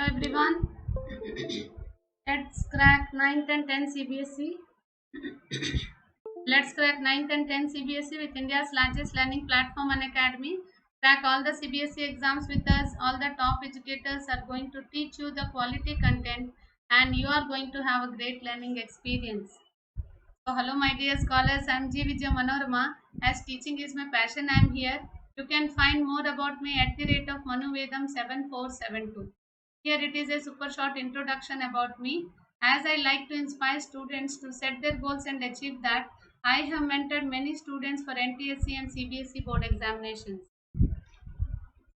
Hello everyone. Let's crack 9th and 10th CBSE. Let's crack 9th and 10th CBSE with India's largest learning platform Unacademy. Crack all the CBSE exams with us. All the top educators are going to teach you the quality content and you are going to have a great learning experience. So hello my dear scholars, I am G. Vijay Manorama. As teaching is my passion, I am here. You can find more about me at the rate of Manuvedam 7472. Here it is a super short introduction about me. As I like to inspire students to set their goals and achieve that, I have mentored many students for NTSC and CBSE board examinations.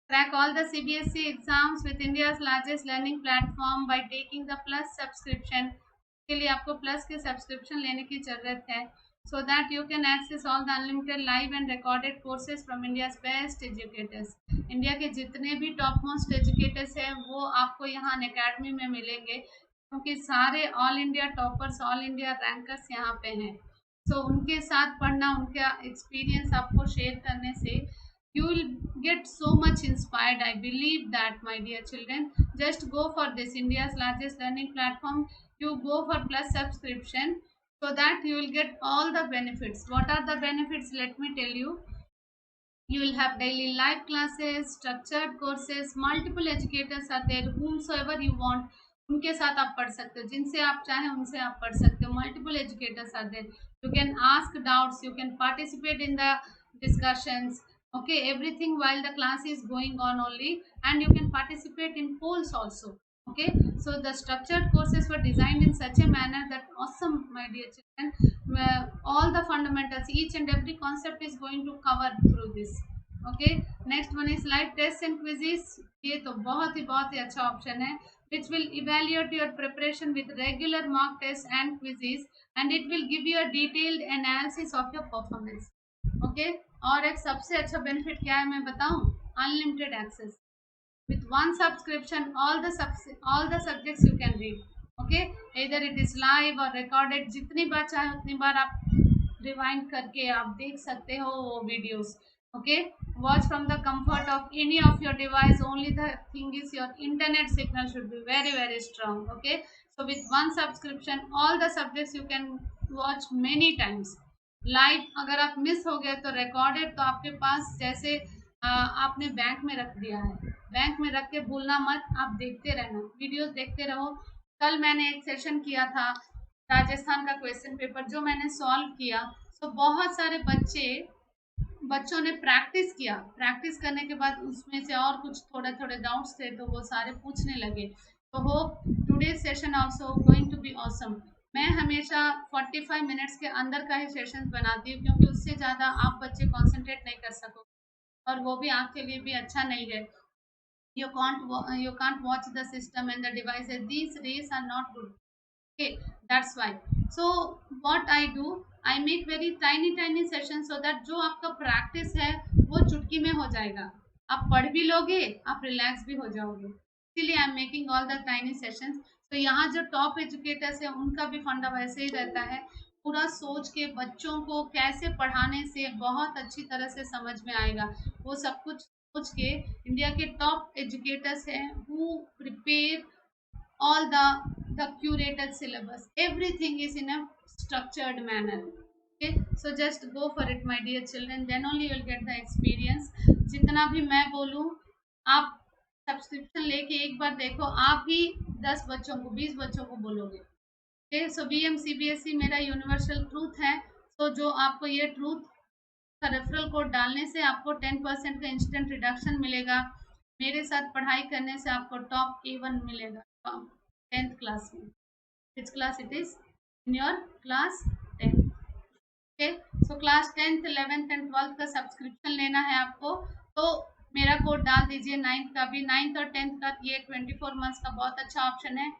Crack all the CBSE exams with India's largest learning platform by taking the Plus subscription. के लिए आपको plus के subscription लेने की जरूरत है so that you can access all the unlimited live and recorded courses from India's best educators. India के जितने भी टॉप मोस्ट एजुकेटर्स हैं वो आपको यहाँ अनअकैडमी में मिलेंगे क्योंकि सारे all India toppers all India rankers यहाँ पे हैं. So उनके साथ पढ़ना, उनका एक्सपीरियंस आपको शेयर करने से you will get so much inspired. I believe that, my dear children. Just go for this India's largest learning platform. You go for plus subscription so that you will get all the benefits. What are the benefits? Let me tell you. You will have daily live classes, structured courses, multiple educators are there, whomsoever you want. उनके साथ आप पढ़ सकते हो, जिनसे आप चाहें उनसे आप पढ़ सकते हो. Multiple educators are there. You can ask doubts, you can participate in the discussions. Okay, everything while the class is going on only, and you can participate in polls also. Okay, so the structured courses were designed in such a manner that awesome, my dear children, where all the fundamentals, each and every concept is going to cover through this. Okay, next one is live tests and quizzes. ये तो बहुत ही अच्छा option है, which will evaluate your preparation with regular mock tests and quizzes, and it will give you a detailed analysis of your performance. Okay, और एक सबसे अच्छा benefit क्या है मैं बताऊं? Unlimited access. With one subscription, all the subjects you can read. Okay, either it is live or recorded. जितनी बार चाहे उतनी बार आप रिवाइंड करके आप देख सकते हो वो videos. Okay, watch from the comfort of any of your device. Only the thing is your internet signal should be very strong. Okay, so with one subscription, all the subjects you can watch many times. Live अगर आप miss हो गए तो recorded तो आपके पास जैसे आपने bank में रख दिया है, बैंक में रख के भूलना मत, आप देखते रहना, वीडियोस देखते रहो. कल मैंने एक सेशन किया था राजस्थान का क्वेश्चन पेपर जो मैंने सॉल्व किया. तो बहुत सारे बच्चों ने प्रैक्टिस किया. प्रैक्टिस करने के बाद उसमें से और कुछ थोड़े डाउट्स थे तो वो सारे पूछने लगे. तो hope today session also going to be awesome. मैं हमेशा 45 मिनट्स के अंदर का ही सेशन बनाती हूँ क्योंकि उससे ज़्यादा आप बच्चे कॉन्सेंट्रेट नहीं कर सकोगे और वो भी आपके लिए भी अच्छा नहीं है. You can't watch the system and the devices. These rays are not good. Okay, that's why. So what I do, I make very tiny sessions so that जो आपका प्रैक्टिस है वो चुटकी में हो जाएगा. आप पढ़ भी लोगे, आप रिलैक्स भी हो जाओगे. इसीलिए I am making all the tiny sessions. तो यहाँ जो टॉप एजुकेटर्स है उनका भी फंडा वैसे ही रहता है. पूरा सोच के बच्चों को कैसे पढ़ाने से बहुत अच्छी तरह से समझ में आएगा, वो सब कुछ सोच के इंडिया के टॉप एजुकेटर्स हैं who prepare all the curated syllabus. Everything is in a structured manner. Okay, so just go for it, my dear children, then only you will get the experience. जितना भी मैं बोलूँ आप subscription लेके एक बार देखो, आप ही 10 बच्चों को 20 बच्चों को बोलोगे. Okay, so BMCBSE मेरा यूनिवर्सल ट्रूथ है. तो जो आपको ये ट्रूथ का रेफरल कोड डालने से आपको 10% का इंस्टेंट रिडक्शन मिलेगा. मेरे साथ पढ़ाई करने से आपको टॉप A1 मिलेगा 10th क्लास में. which class it is? In your class 10. Okay, so class 10th 11th and 12th का सब्सक्रिप्शन लेना है आपको तो मेरा कोड डाल दीजिए. 9th का भी, 9th और 10th का ये 24 मंथ्स का बहुत अच्छा ऑप्शन है.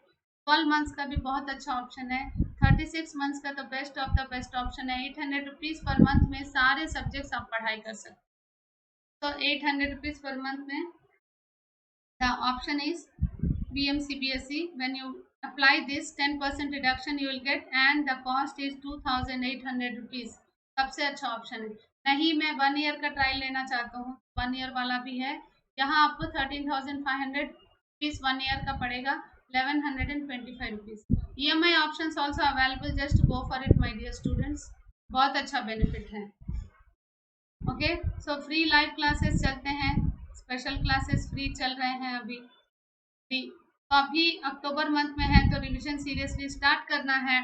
12 मंथ्स का भी बहुत अच्छा ऑप्शन है. 36 मंथ्स का तो best of the best option है. 800 रुपीज़ पर मंथ में सारे सब्जेक्ट्स आप पढ़ाई कर सकते. तो 800 रुपीज़ पर मंथ में the option is BMCBSE. When you apply this 10% reduction you will get, and the cost is 2800 rupees. सबसे अच्छा ऑप्शन है. नहीं मैं 1 ईयर का ट्रायल लेना चाहता हूँ, 1 ईयर वाला भी है. यहाँ आपको 13,500 फीस 1 ईयर का पड़ेगा 1125 rupees. EMI options also available, just go for it my dear students, बहुत अच्छा बेनिफिट है। Okay, so free live classes चलते हैं, स्पेशल क्लासेस फ्री चल रहे हैं अभी फ्री। तो अभी अक्टूबर मंथ में है तो रिविजन सीरियसली स्टार्ट करना है।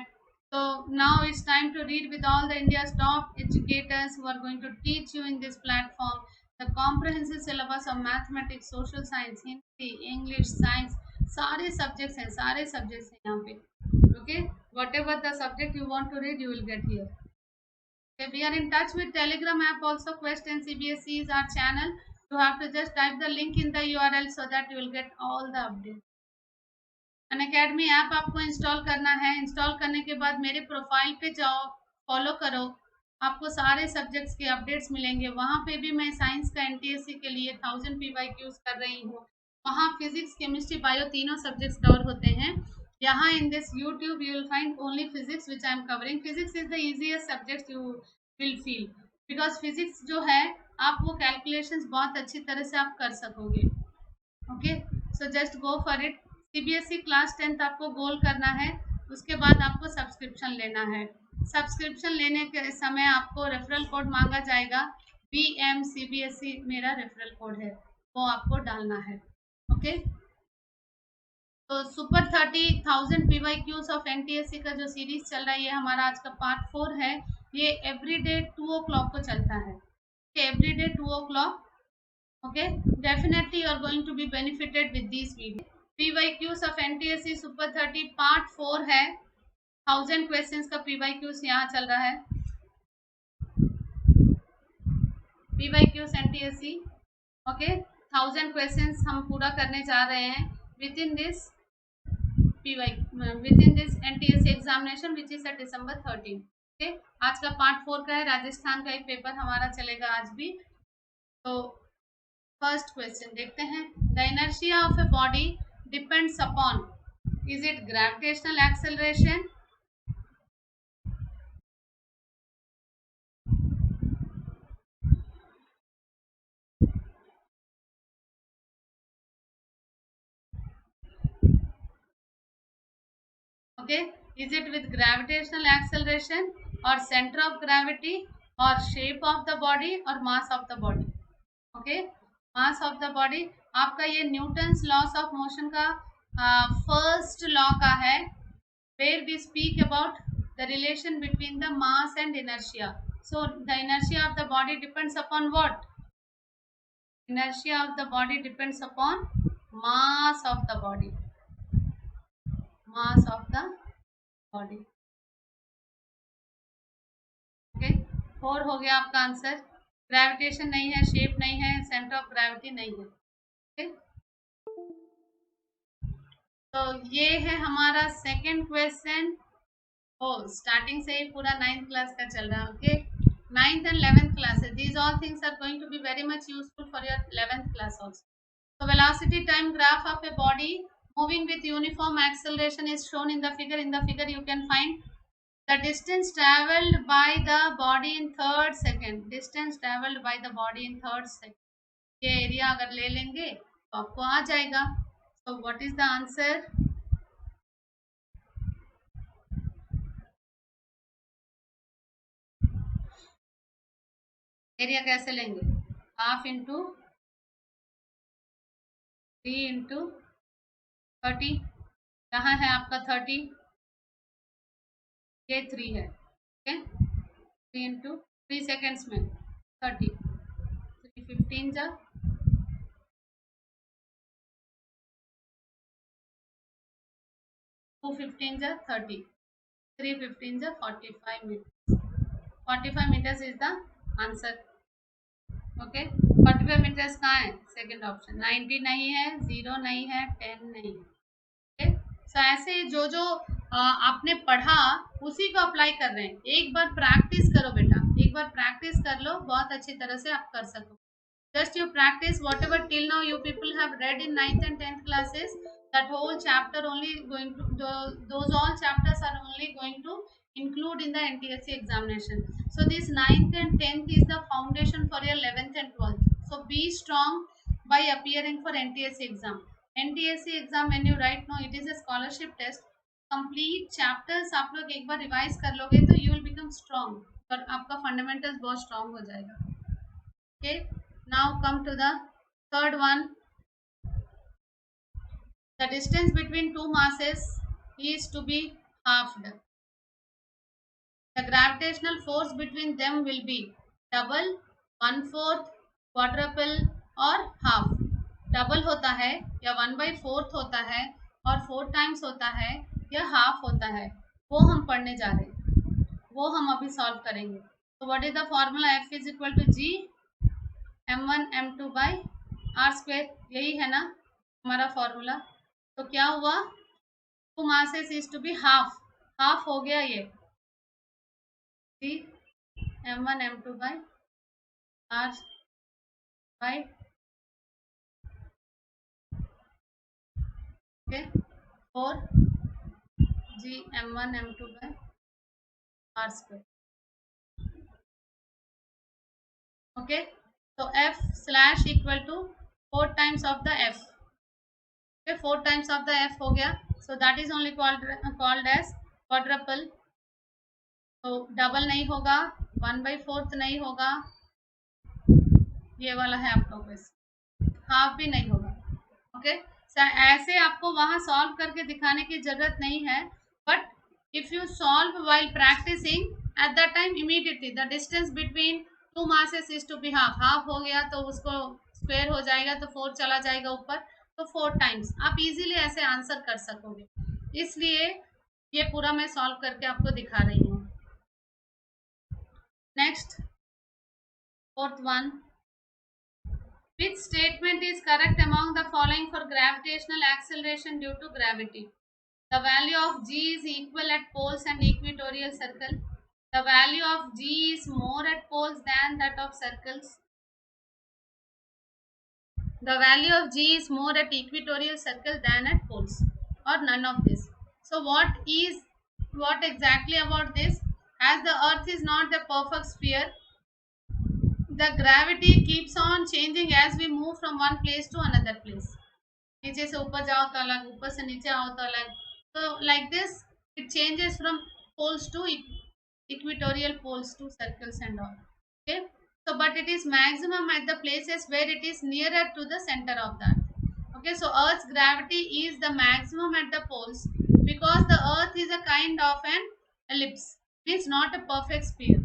तो now it's time to read with all the India's top educators who are going to teach you in this platform the comprehensive syllabus of mathematics, social science, Hindi, English, science, सारे subjects हैं, सारे subjects हैं यहाँ पे। Okay, whatever the subject you want to read you will get here. Okay, we are in touch with Telegram app also, Quest and CBSE is our channel. You have to just type the link in the URL so that you will get all the updates. Unacademy app आपको install करना है। Install करने के बाद मेरे profile पे जाओ, follow करो, आपको सारे सब्जेक्ट्स के अपडेट्स मिलेंगे। वहाँ पे भी मैं साइंस का NTSC के लिए 1000 PYQs कर रही हूँ। वहाँ फिजिक्स, केमिस्ट्री, बायो तीनों सब्जेक्ट्स कवर होते हैं। यहाँ in this YouTube you will find only physics which I am covering. Physics is the easiest subject you will feel, because physics जो है आप वो कैलकुलेशंस बहुत अच्छी तरह से आप कर सकोगे। Okay, so just go for it. CBSE class 10th आपको गोल करना है, उसके बाद आपको सब्सक्रिप्शन लेना है। सब्सक्रिप्शन लेने के समय आपको रेफरल कोड मांगा जाएगा, BMCBSE मेरा रेफरल कोड है, वो आपको डालना है। ओके, तो सुपर 30,000 PYQs ऑफ NTSC का जो सीरीज चल रहा है, ये हमारा आज का पार्ट 4 है। ये एवरीडे 2 o'clock को चलता है, everyday 2 o'clock। okay, definitely you are going to be benefited with these videos. PYQs of NTSC Super 30 part 4 है, 1000 क्वेश्चंस का PYQs यहाँ चल रहा है। PYQs NTSC ओके, 1000 क्वेश्चंस हम पूरा करने जा रहे हैं with in this NTSC examination which is December 13। Okay, आज का पार्ट 4 का है, राजस्थान का एक पेपर हमारा चलेगा आज भी। तो फर्स्ट क्वेश्चन देखते हैं। The inertia of a body depends upon, is it gravitational acceleration, okay, is it with gravitational acceleration और सेंटर ऑफ ग्रेविटी और शेप ऑफ द बॉडी और mass of the body. Okay, mass of the body आपका ये Newton's loss of motion का first law का है, where we speak about the relation between the mass and inertia. So the inertia of the body depends upon what? Inertia of the body depends upon mass of the body, mass of the body. Okay, 4 हो गया आपका answer. Gravitation नहीं है, shape नहीं है, centre of gravity नहीं है। Okay, तो ये है हमारा सेकंड क्वेश्चन। स्टार्टिंग से ही पूरा 9th क्लास का चल रहा है। Okay, 9th and 11th classes, these all things are going to be very much useful for your 11th class also. So velocity time graph of a body moving with uniform acceleration is shown in the figure. In the figure you can find the distance traveled by the body in third second, distance traveled by the body in third second। ये area अगर ले लेंगे तो आपको आ जाएगा। So what is the answer? Area कैसे लेंगे? Half into 3 into 30। कहाँ है आपका 30? ये 3 है। ओके, 3 इंटू 3 सेकेंड्स में 30, 3 15 जा 2 15 जा 30, 3 15 जा 45 meters। 45 meters is the answer। Okay, 45 meters कहाँ है? Second option. 90 नहीं है, 0 नहीं है, 10 नहीं है। ओके, सो ऐसे जो जो आपने पढ़ा उसी को अप्लाई कर रहे हैं। एक बार प्रैक्टिस करो बेटा, एक बार प्रैक्टिस कर लो, बहुत अच्छी तरह से आप कर सको। Just you practice whatever till now you people have read in 9th and 10th classes, that whole chapter only going to, those all chapters are only going to include in the NTSC examination. So this 9th and 10th is the foundation for your 11th and 12th. So be strong by appearing for NTSC exam. NTSC exam when you right know it is a scholarship test, complete chapters आप लोग एक बार revise कर लोगे तो you will become strong और आपका fundamentals बहुत strong हो जाएगा. Okay, now come to the third one. The distance between two masses is to be halved. The gravitational force between them will be double, one fourth, quadruple और half. Double होता है या 1/4 होता है और 4 टाइम्स होता है या हाफ होता है, वो हम पढ़ने जा रहे हैं, वो हम अभी सॉल्व करेंगे. तो what is the formula? F is equal to G m1 m2 by r square. यही है ना हमारा फॉर्मूला. तो क्या हुआ? Two masses is to be half. Half हो गया ये G m1 m2 by r by okay 4 G m1 m2 by r square. Okay, तो F slash equal to 4 times of the F. Okay, 4 times of the F हो गया. So that is only called as quadruple. तो double नहीं होगा, 1/4 नहीं होगा, ये वाला है आपका क्वेश्चन, हाफ भी नहीं होगा. ओके, ऐसे आपको वहां सॉल्व करके दिखाने की जरूरत नहीं है, but if you solve while practicing at that time immediately the distance between two masses is to be half. Half हो गया तो उसको स्क्वायर हो जाएगा तो 4 चला जाएगा ऊपर, तो 4 टाइम्स आप इजीली ऐसे आंसर कर सकोगे. इसलिए ये पूरा मैं सॉल्व करके आपको दिखा रही हूँ. Next, fourth one. Which statement is correct among the following for gravitational acceleration due to gravity? The value of G is equal at poles and equatorial circle. The value of G is more at poles than that of circles. The value of G is more at equatorial circle than at poles, or none of this. So what exactly about this? As the earth is not the perfect sphere, the gravity keeps on changing as we move from one place to another place. नीचे से ऊपर जाओ तो अलग, ऊपर से नीचे आओ तो अलग. So like this it changes from poles to equatorial poles to circles and all. Okay, so but it is maximum at the places where it is nearer to the center of the earth. Okay, so earth's gravity is the maximum at the poles because the earth is a kind of an ellipse, means not a perfect sphere,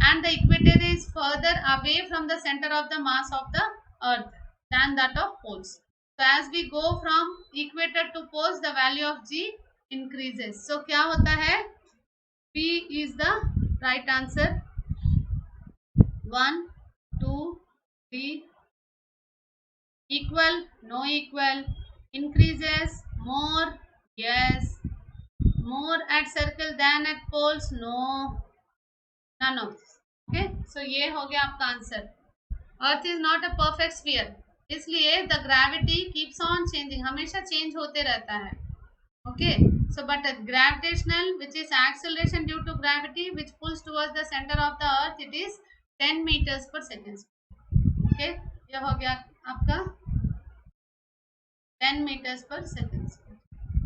and the equator is further away from the center of the mass of the earth than that of poles. So as we go from equator to poles, the value of G increases. So क्या होता है? P is the right answer. 1, 2, 3. Equal, no equal. Increases, more, yes. More at circle than at poles, no. None of this. Okay, so ये हो गया आपका answer. Earth is not a perfect sphere, इसलिए the gravity keeps on changing, हमेशा change होते रहता है. Okay, so but gravitational which is acceleration due to gravity which pulls towards the centre of the earth, it is 10 meters per second. Okay, ये हो गया आपका 10 meters per second.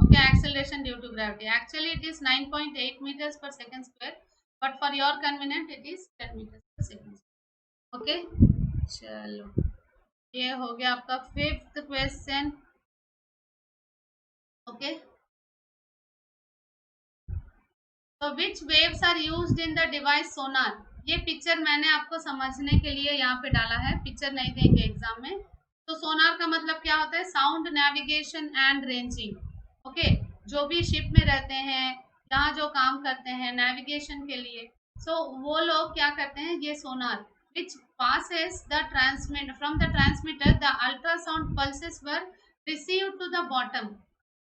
Okay, acceleration due to gravity. Actually, it is 9.8 meters per second square, but for your convenience, it is 10 meters per second. Okay, चलो ये हो गया आपका fifth question. Okay, तो which waves are used in the device sonar. ये picture मैंने आपको समझने के लिए यहाँ पे डाला है, पिक्चर नहीं देंगे एग्जाम में. तो सोनार का मतलब क्या होता है? Sound navigation and ranging. Okay, जो भी शिप में रहते हैं, यहाँ जो काम करते हैं नेविगेशन के लिए, सो वो लोग क्या करते हैं? ये सोनार which passes the transmit from the transmitter, the ultrasound pulses were received to the bottom.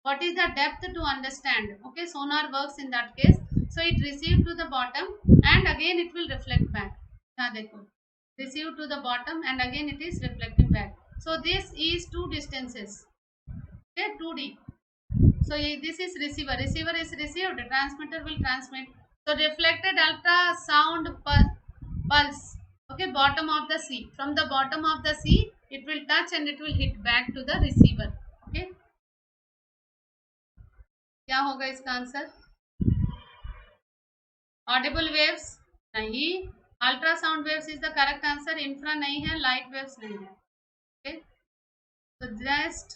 What is the depth to understand? Okay, sonar works in that case. So it received to the bottom and again it will reflect back. यहाँ देखो, receive to the bottom and again it is reflecting back. So this is two distances. Okay, 2D. So this is receiver. Receiver is received. Transmitter will transmit. So reflected ultrasound pulse. Okay, bottom of the sea. From the bottom of the sea, it will touch and it will hit back to the receiver. Okay. क्या होगा इसका answer? Audible waves नहीं, ultrasound waves is the correct answer. Infra नहीं है, light waves नहीं है. Okay, so just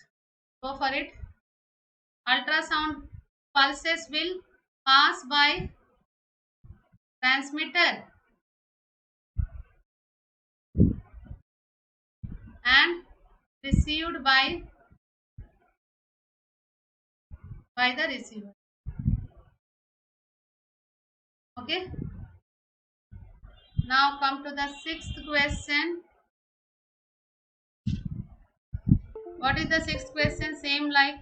go for it. Ultrasound pulses will pass by transmitter and received by the receiver. Okay, now come to the sixth question. What is the sixth question? Same like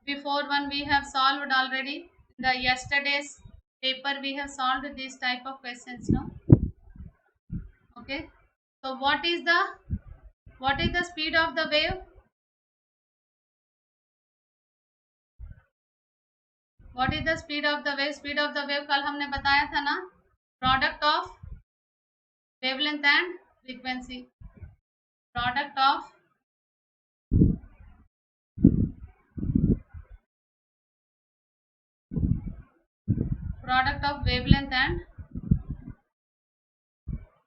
before one we have solved already. The yesterday's paper we have solved these type of questions now. Okay, so what is the speed of the wave? What is the speed of the wave? Speed of the wave कल हमने बताया था ना, product of wavelength and frequency. Product of wavelength and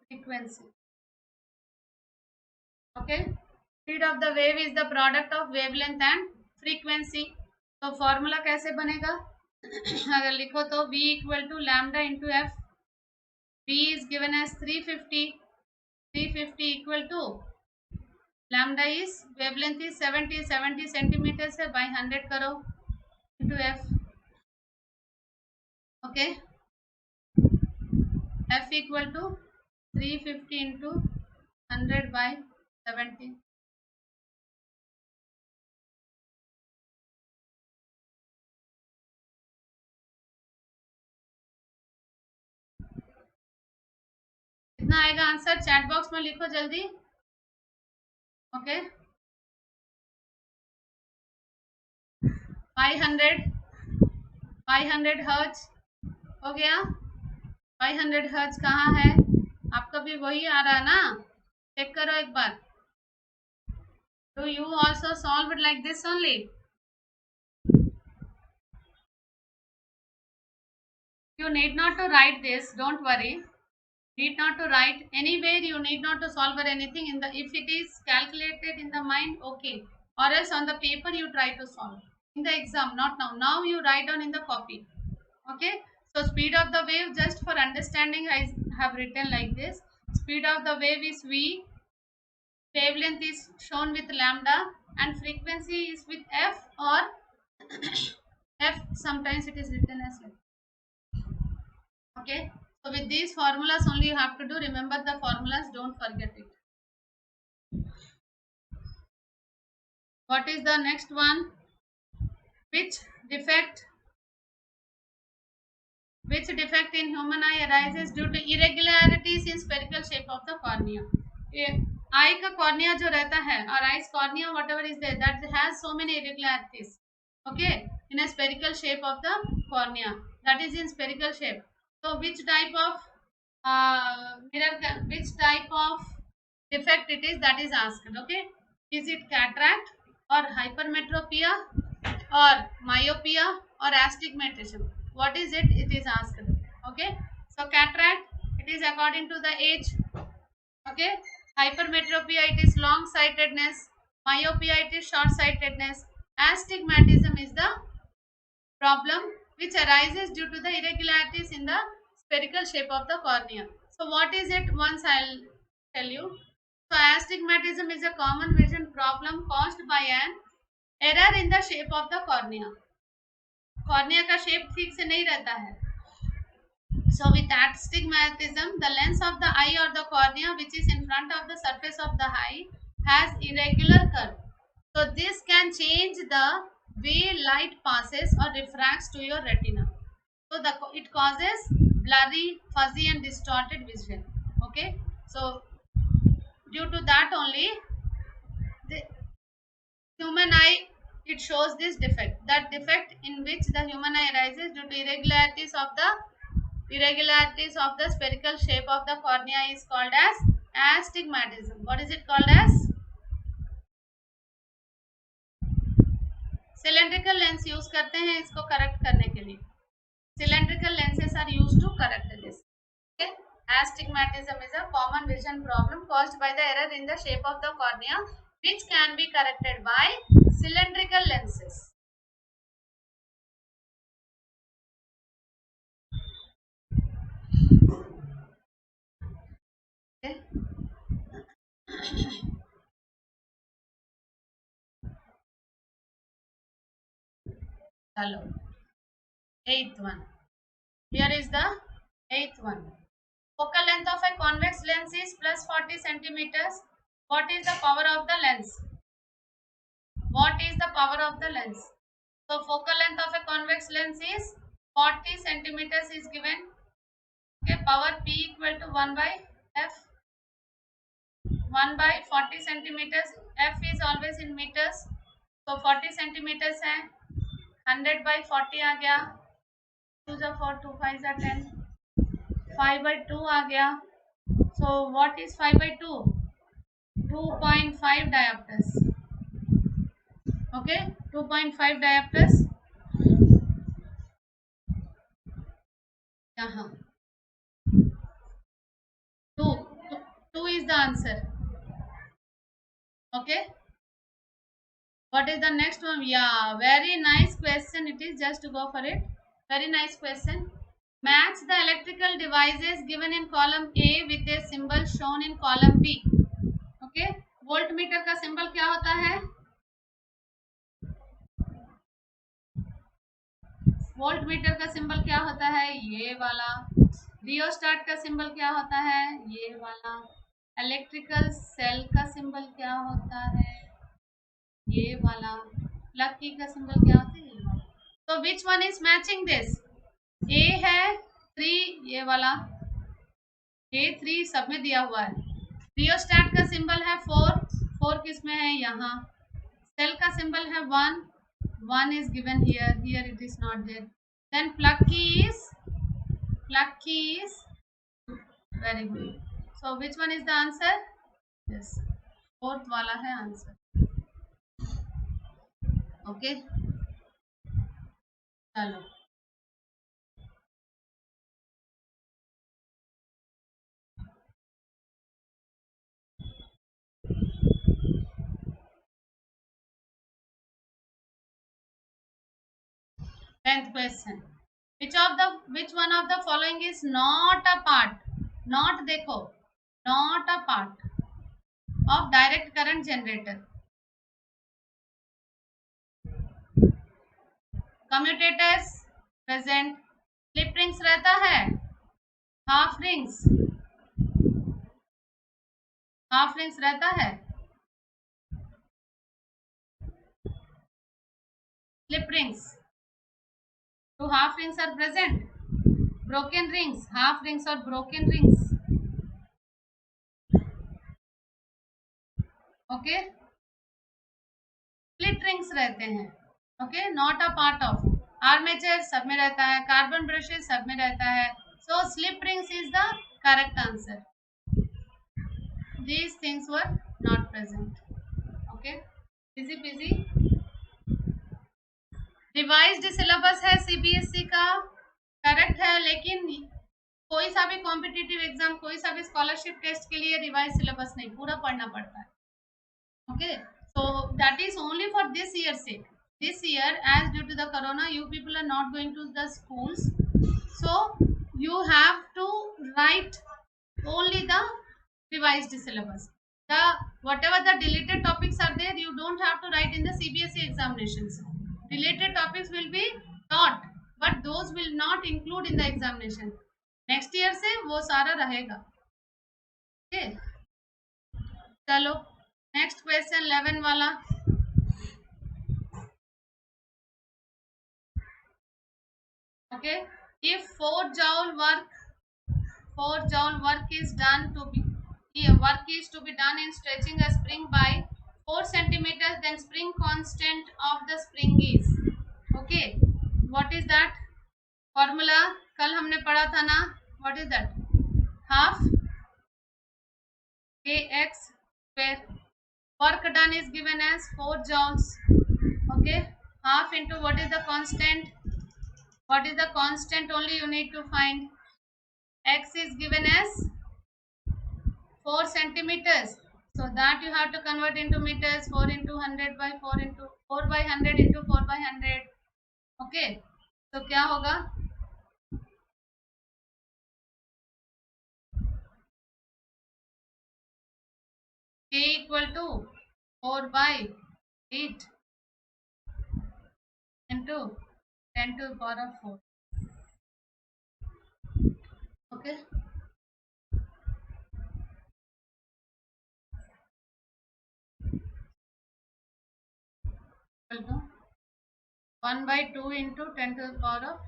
frequency. Okay, speed of the wave is the product of wavelength and frequency. तो formula कैसे बनेगा? अगर लिखो तो v equal to lambda into F. v is given as 350 equal to lambda is wavelength is 70 centimetre से by 100 करो into F. Okay, F equal to 350 into 100 by 70. कितना आएगा आंसर? चैट बॉक्स में लिखो जल्दी. ओके, 500 हर्ट्ज हो गया. 500 hertz कहाँ है? आपका भी वही आ रहा है ना, चेक करो एक बार. Do you also solve it like this only? You need not to write this, don't worry. Need not to write anywhere, you need not to solve or anything in the, if it is calculated in the mind, okay, or else on the paper you try to solve in the exam, not now. Now you write down in the copy. Okay, so speed of the wave, just for understanding I have written like this. Speed of the wave is v, wavelength is shown with lambda, and frequency is with f or f, sometimes it is written as f. Okay, so with these formulas only you have to do. Remember the formulas, don't forget it. What is the next one? Which defect in human eye arises due to irregularities in spherical shape of the cornea? आई का cornea जो रहता है, और ice cornea whatever is there, that has so many irregularities. Okay, in a spherical shape of the cornea, that is in spherical shape. So which type of which type of defect it is, that is asked. Okay, is it cataract or hypermetropia or myopia or astigmatism? What is it? It is asked. Okay, so cataract, it is according to the age. Okay, hypermetropia, it is long sightedness. Myopia, it is short sightedness. Astigmatism is the problem which arises due to the irregularities in the spherical shape of the cornea. So what is it? Once I'll tell you. So astigmatism is a common vision problem caused by an error in the shape of the cornea. Cornea का shape ठीक से नहीं रहता है. So with astigmatism, the lens of the eye or the cornea, which is in front of the surface of the eye, has irregular curve. So this can change the way light passes or refracts to your retina. So it causes blurry, fuzzy and distorted vision. Okay, so due to that only the human eye, it shows this defect. That defect in which the human eye arises due to irregularities of the spherical shape of the cornea is called as astigmatism. What is it called as? Cylindrical lens use करते हैं इसको correct करने के लिए. Cylindrical lenses are used to correct this. Okay? Astigmatism is a common vision problem caused by the error in the shape of the cornea, which can be corrected by cylindrical lenses. Okay? Hello. Eighth one. Here is the eighth one. Focal length of a convex lens is plus 40 centimeters. What is the power of the lens? What is the power of the lens? So focal length of a convex lens is 40 centimeters is given. Okay, power P equal to 1 by F. 1 by 40 centimeters. F is always in meters. So 40 centimeters है. 100 by 40 आ गया. 2 जा 4, 2 5 जा 10. 5 by 2 आ गया. So what is 5 by 2? 2.5 diopters. Okay, 2.5 diopters. यहाँ 2 is the answer. Okay. What is the next one? Yeah, very nice question. It is just to go for it. Very nice question. Match the electrical devices given in column A with a symbol shown in column B. Okay. Voltmeter का symbol क्या होता है? Voltmeter का symbol क्या होता है? ये वाला. Rheostat का symbol क्या होता है? ये वाला. Electrical cell का symbol क्या होता है? ये वाला. प्लग की का सिंबल क्या होता है? ये वाला. तो which one is matching this? A है 3, ये वाला A3 सब में दिया हुआ है. रियोस्टैट का सिंबल है 4 किस में है? यहाँ. सेल का सिंबल है 1 is given here it is not there. Then plug key is very good. So which one is the answer? Yes, 4th वाला है आंसर. ओके, चलो. Tenth question. Which one of the following is not a part? Not देखो, not a part of direct current generator. Commutators present. Slip rings रहता है. Half rings रहता है. Slip rings. 2 half rings are present. Broken rings, half rings or broken rings. Okay. Split rings रहते हैं. Okay, not a part of. Armature सब में रहता है. Carbon brushes सब में रहता है. So slip rings is the correct answer. These things were not present. Okay, easy peasy. Revised syllabus है सीबीएसई का, करेक्ट है, लेकिन कोई सा भी कॉम्पिटिटिव एग्जाम, कोई सा भी स्कॉलरशिप टेस्ट के लिए रिवाइज सिलेबस नहीं, पूरा पढ़ना पड़ता है. Okay, so that is only for this year से. This year, as due to the corona, you people are not going to the schools, so you have to write only the revised syllabus. The whatever the deleted topics are there, you don't have to write in the CBSE examinations. Related topics will be taught, but those will not include in the examination. Next year से वो सारा रहेगा. Okay, चलो next question 11 वाला. Okay, if 4 joule work is to be done in stretching a spring by 4 centimeters, then spring constant of the spring is. Okay, what is that formula? कल हमने पढ़ा था ना. What is that? Half kx square. Work done is given as 4 joules. Okay, half into what is the constant? What is the constant only you need to find? X is given as 4 centimeters. So that you have to convert into meters. 4 into 100 by 4 into 4 by 100 into 4 by 100. Okay. So क्या होगा? K equal to 4 by 8 into 10 to the power of 4. Okay. Equal to 1 by 2 into 10 to the power of,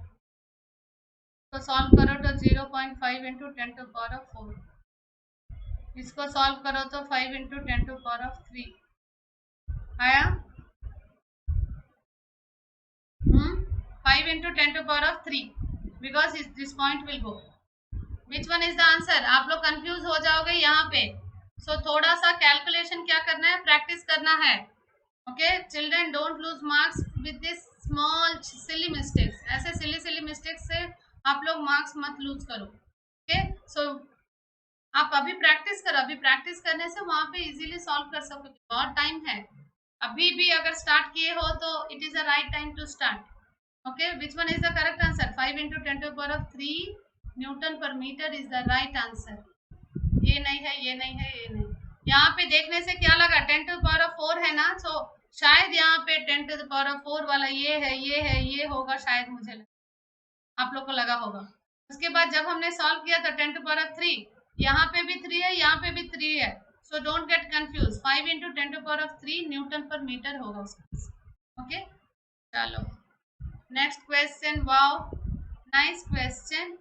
तो solve करो तो 0.5 into 10 to the power of 4. इसको solve करो तो 5 into 10 to the power of 3 आया. 5 into 10 to the power of 3 because this point will go. Which one is the answer? आप लोग confuse हो जाओगे यहाँ पे. So थोड़ा सा कैलकुलेशन क्या करना है, प्रैक्टिस करना है. Okay children, don't lose marks with this small silly mistakes. ऐसे सिली मिस्टेक्स से आप लोग मार्क्स मत लूज करो. ओके सो आप अभी प्रैक्टिस करो. अभी प्रैक्टिस करने से वहां पे इजीली सॉल्व कर सकोगे. बहुत टाइम है. अभी भी अगर स्टार्ट किए हो तो it is a right time to start. Okay which one is the correct answer? 5 into 10 to the power of 3 newton पर metre is the right answer. ये नहीं है, ये नहीं है, ये नहीं. यहाँ पे देखने से क्या लगा? 10 to the power of 4 है ना. सो शायद यहाँ पे 10 to the power of 4 वाला ये है, ये है, ये होगा शायद. मुझे लगा आप लोग को लगा होगा. उसके बाद जब हमने सॉल्व किया तो 10 to the power of 3, यहाँ पे भी 3 है, यहाँ पे भी 3 है. So don't get confuse. 5 into 10 to the power of 3 newton पर मीटर होगा उसका. ओके चलो next question. Wow nice question.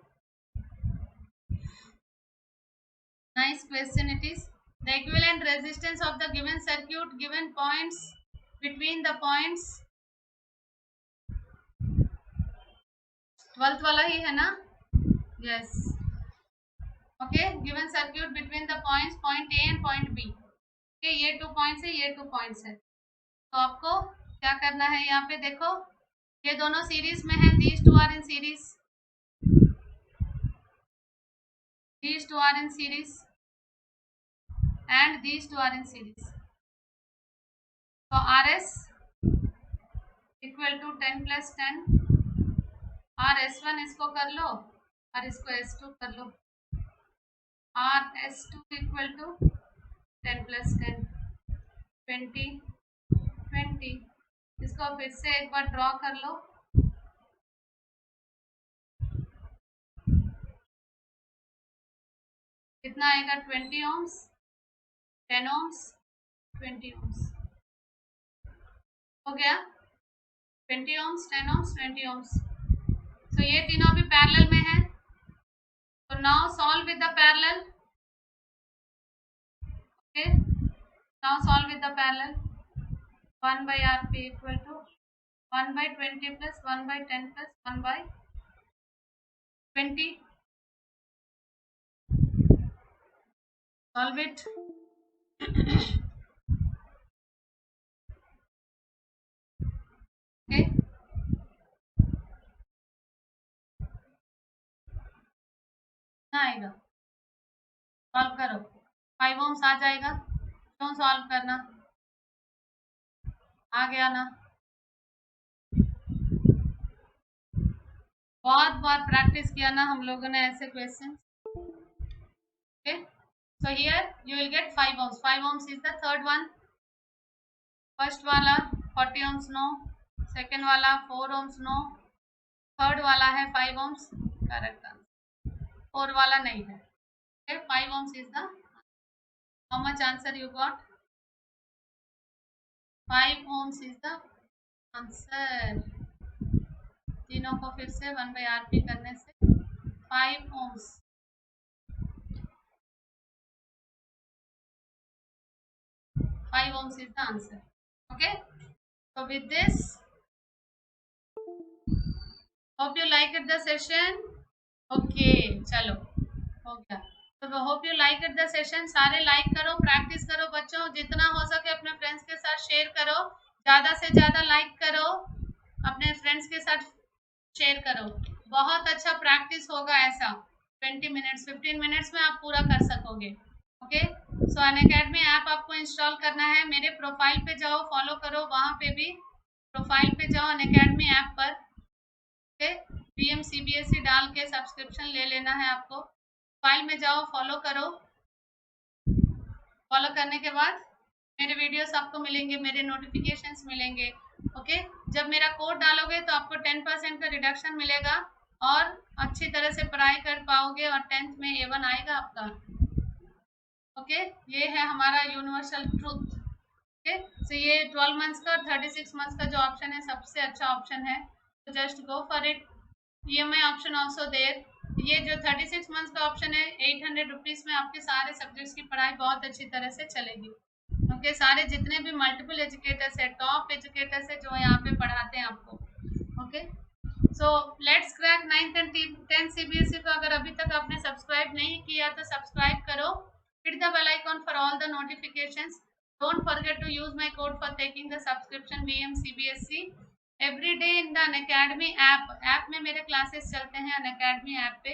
Nice question it is. The equivalent resistance of the given circuit, given points, between the points. 12th वाला ही है ना? Yes. Okay, given circuit between the points, point A and point B. Okay, ये 2 points है, ये 2 points है. तो आपको क्या करना है? यहाँ पे देखो, ये दोनों सीरीज में है. These two are in series. These two are in series. And these two are in series. So RS equal to 10 plus 10. RS1 इसको कर लो और इसको S2 कर लो. RS2 equal to 10 plus 10 20 20. इसको फिर से एक बार ड्रॉ कर लो. कितना आएगा? 20 ohms, 10 ohms, 20 ohms. हो गया? 20 ohms, 10 ohms, 20 ohms. So ये तीनों भी पैरेलल में है. So now solve with the parallel. Okay. Now solve with the parallel. 1 by Rp equal to 1 by 20 plus 1 by 10 plus 1 by 20. Solve it. Okay. आएगा. Solve करो. 5 ohms आ जाएगा. क्यों solve करना? आ गया ना? बहुत बार प्रैक्टिस किया ना हम लोगों ने ऐसे question. Okay so here you will gate 5 ohms. 5 ohms is the third one. First वाला 40 ohms नो. सेकेंड वाला 4 ohms नो. थर्ड वाला है 5 ohms. Correct answer. 4 वाला नहीं है. okay 5 ohms is the. how much answer you got? 5 ohms is the answer. तीनों को फिर से 1 by RP करने से 5 ohms. Five ohms is the answer. Okay. So with this, hope you liked the session. Okay, चलो हो गया. तो hope you like it the session. सारे लाइक करो, प्रैक्टिस करो बच्चों. जितना हो सके अपने फ्रेंड्स के साथ शेयर करो. ज़्यादा से ज़्यादा लाइक करो. फ्रेंड्स के साथ शेयर करो। बहुत अच्छा प्रैक्टिस होगा ऐसा। 20 मिनट्स 15 मिनट्स में आप पूरा कर सकोगे। ओके, सो अनअकैडमी ऐप आपको इंस्टॉल करना है। मेरे प्रोफाइल पे जाओ, फॉलो करो, वहाँ पे भी प्रोफाइल पे जाओ अनअकैडमी ऐप पर। ओके, बीएम सीबीएसई डाल के सब्सक्रिप्शन ले लेना है आपको। फाइल में जाओ, फॉलो करो। फॉलो करने के बाद मेरे वीडियोस आपको मिलेंगे, मेरे नोटिफिकेशंस मिलेंगे। ओके, जब मेरा कोड डालोगे तो आपको 10% का रिडक्शन मिलेगा और अच्छी तरह से पढ़ाई कर पाओगे और 10th में A1 आएगा आपका। ओके, ये है हमारा यूनिवर्सल ट्रूथ। ओके, सो ये 12 मंथ्स का और 36 मंथ्स का जो ऑप्शन है सबसे अच्छा ऑप्शन है, तो just go for it. EMI option also there. ये जो 36 मंथ्स का ऑप्शन है 800 रुपीज़ में आपके सारे सब्जेक्ट्स की पढ़ाई बहुत अच्छी तरह से चलेगी। ओके, सारे जितने भी मल्टीपल एजुकेटर्स है, टॉप एजुकेटर्स है जो यहाँ पे पढ़ाते हैं आपको। Okay, so let's crack 9th and 10th CBSE को। अगर अभी तक आपने सब्सक्राइब नहीं किया तो सब्सक्राइब करो, hit the bell icon for all the notifications. Don't forget to use my code for taking the subscription BM CBSE every day in the Unacademy app. App में मेरे क्लासेस चलते हैं Unacademy ऐप पे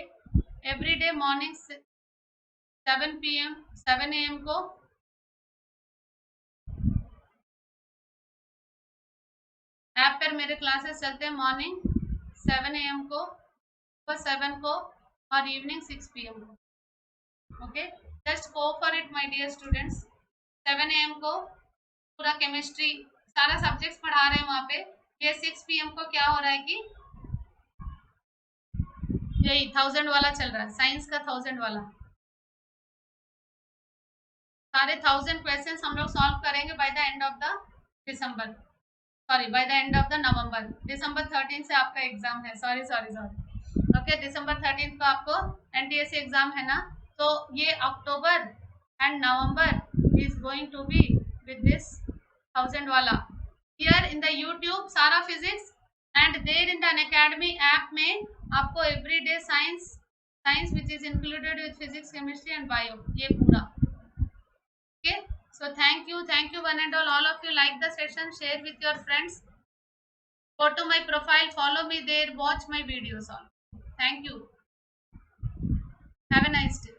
every day morning 7 AM को। App पर मेरे classes चलते हैं मॉर्निंग 7 AM को, सुबह 7 को और इवनिंग 6 PM को। Okay, just go for it my dear students. 7 AM को पूरा केमिस्ट्री सारा सब्जेक्ट्स पढ़ा रहे हैं वहाँ पे। ये 6 PM को क्या हो रहा है कि यही 1000 वाला चल रहा है, साइंस का 1000 वाला। सारे 1000 क्वेश्चंस हम लोग सॉल्व करेंगे by the end of the December, sorry by the end of the November. दिसंबर 13 से आपका एग्जाम है, सॉरी सॉरी सॉरी। ओके, दिसंबर 13 को आपको NTSC एग्जाम है ना, तो ये October and November is going to be with this 1000 वाला। हियर इन द यूट्यूब सारा physics and there in the Unacademy app में आपको everyday science which is included with physics, chemistry and bio, ये पूरा। Okay, so thank you one and all of you like the session, share with your friends, go to my profile, follow me there, watch my videos all. Thank you, have a nice day.